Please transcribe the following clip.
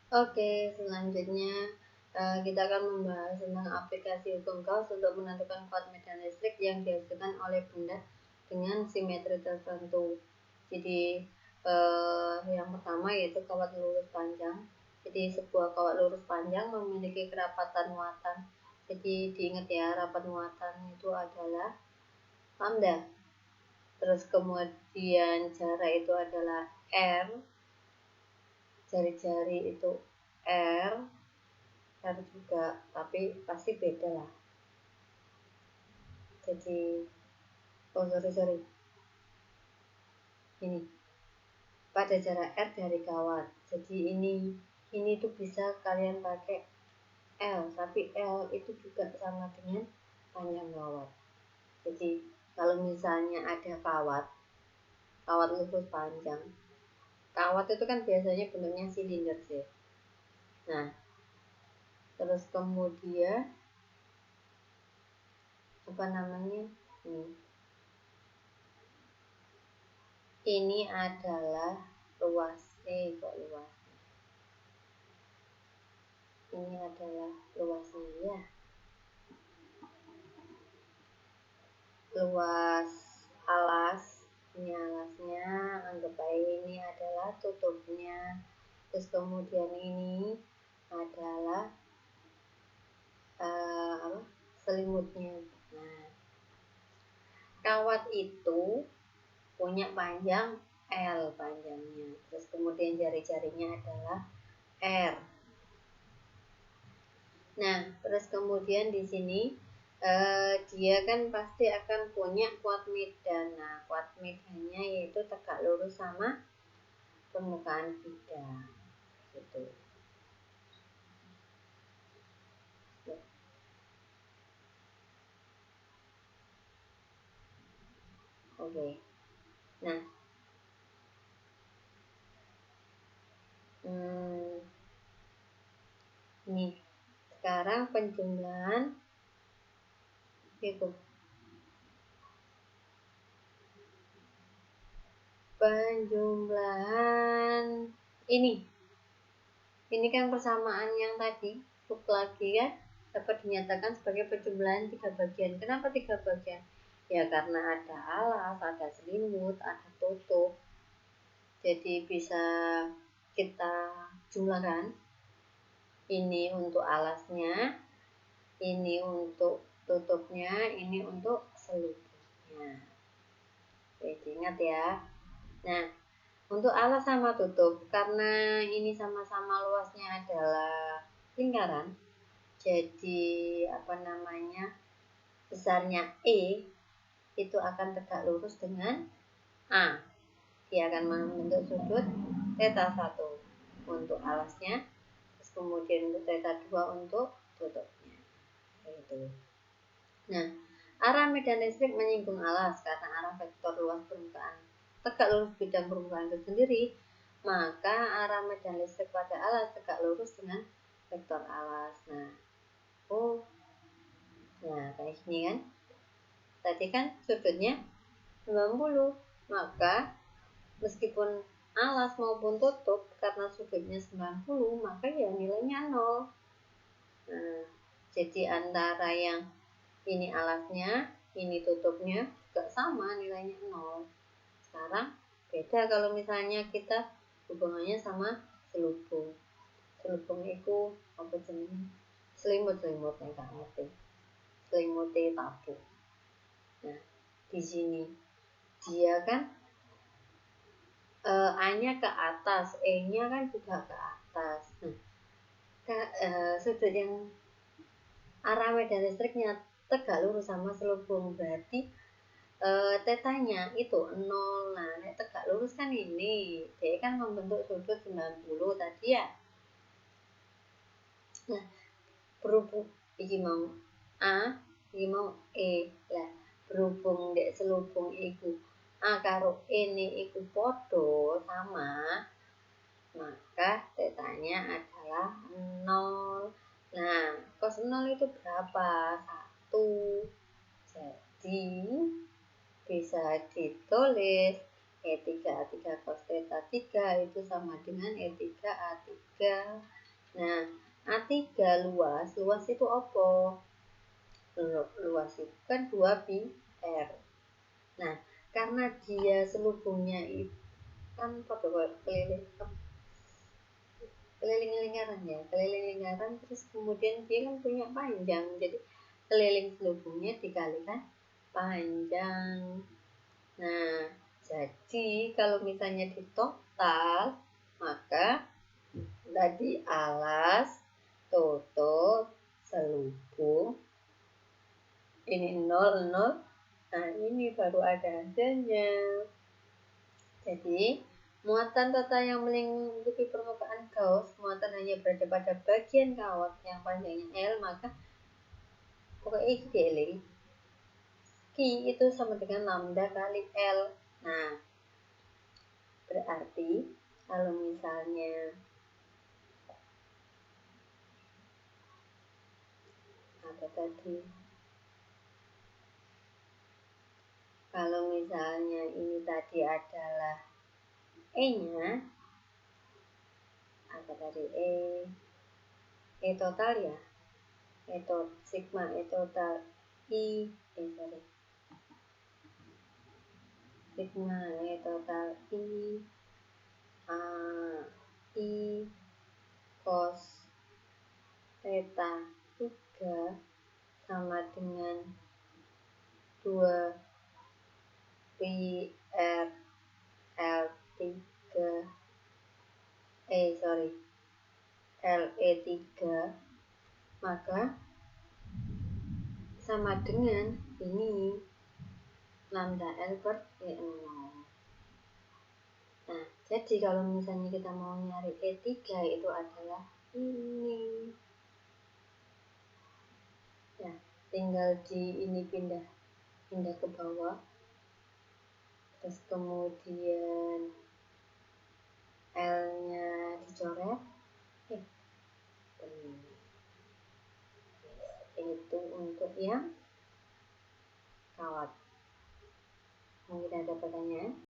Oke, selanjutnya kita akan membahas tentang aplikasi hukum Gauss untuk menentukan kuat medan listrik yang dihasilkan oleh benda dengan simetri tertentu. Jadi yang pertama yaitu kawat lurus panjang. Jadi sebuah kawat lurus panjang memiliki kerapatan muatan. Jadi diingat ya, rapat muatan itu adalah lambda. Terus kemudian jarak itu adalah R, jari-jari itu R, R juga, tapi pasti beda lah. Jadi, oh sorry, ini pada jarak R dari kawat. Jadi ini tuh bisa kalian pakai L, tapi L itu juga sama dengan panjang kawat. Jadi kalau misalnya ada kawat lurus panjang, kawat itu kan biasanya bentuknya silinder sih. Nah, terus kemudian apa namanya? Ini adalah luas kok luas. Ini adalah luasnya ya. Luas alas, ini alasnya, anggap aja ini adalah tutupnya. Terus kemudian ini adalah selimutnya. Nah, kawat itu punya panjang L panjangnya. Terus kemudian jari-jarinya adalah R. Nah, terus kemudian di sini dia kan pasti akan punya kuat medan. Nah, kuat medannya yaitu tegak lurus sama permukaan bidang. Gitu. Oke. Nah, ini sekarang penjumlahan itu. Penjumlahan ini kan persamaan yang tadi lagi ya, dapat dinyatakan sebagai penjumlahan 3 bagian. Kenapa 3 bagian? Ya karena ada alas, ada selimut, ada tutup. Jadi bisa kita jumlahkan. Ini untuk alasnya, ini untuk tutupnya, ini untuk selubungnya. Jadi ingat ya. Nah, untuk alas sama tutup, karena ini sama-sama luasnya adalah lingkaran, jadi besarnya E itu akan tegak lurus dengan A. Dia akan membentuk sudut theta 1 untuk alasnya, terus kemudian untuk theta 2 untuk tutupnya. Itu. Nah, arah medan listrik menyinggung alas karena arah vektor luas permukaan tegak lurus bidang permukaan itu sendiri, maka arah medan listrik pada alas tegak lurus dengan vektor alas. Nah, kayak gini kan. Tadi kan sudutnya 90, maka meskipun alas maupun tutup karena sudutnya 90, maka ya nilainya 0. Nah, jadi antara yang ini alasnya, ini tutupnya juga sama nilainya 0. Sekarang beda kalau misalnya kita hubungannya sama selubung. Selubung itu apa jenisnya? Selimut yang gak ngerti. Selimut tabu. Nah, di sini dia kan A-nya ke atas, E-nya kan juga ke atas. Nah, sudut yang arah medan listriknya tegak lurus sama selubung, berarti tetanya itu 0. Nah, tegak lurus kan ini, dia kan membentuk sudut 90 tadi ya. Nah, berhubung iki mau A, iki mau E. Lah, berhubung dek selubung iku A karo E ini iku podo sama, maka tetanya adalah 0. Nah, cos 0 itu berapa? 1. Jadi bisa ditulis E3A3 cos theta 3 itu sama dengan E3A3. Nah, A3 luas itu apa? Luas itu kan 2pi R. Nah, karena dia selubungnya itu kan pada keliling lingkaran, terus kemudian dia kan punya panjang, jadi keliling selubungnya dikalikan panjang. Nah, jadi kalau misalnya di total, maka tadi alas, tutup, selubung, ini 0, 0. Nah, ini baru ada hasilnya. Jadi, muatan total yang melingkupi permukaan Gauss, muatan hanya berada pada bagian kawat yang panjangnya L, maka pokoknya ini dieling. Q itu sama dengan lambda kali L. Nah, berarti kalau misalnya apa tadi? Kalau misalnya ini tadi adalah E-nya, apa tadi? E total ya? Sigma E total Sigma E total I cos theta 3 sama dengan 2 pi R L3 LE3, maka sama dengan ini lambda L per E0. Nah, jadi kalau misalnya kita mau nyari E3 itu adalah ini. Ya, tinggal di ini pindah ke bawah. Terus kemudian L-nya dicoret. Itu untuk yang kawat. Mungkin ada pertanyaan?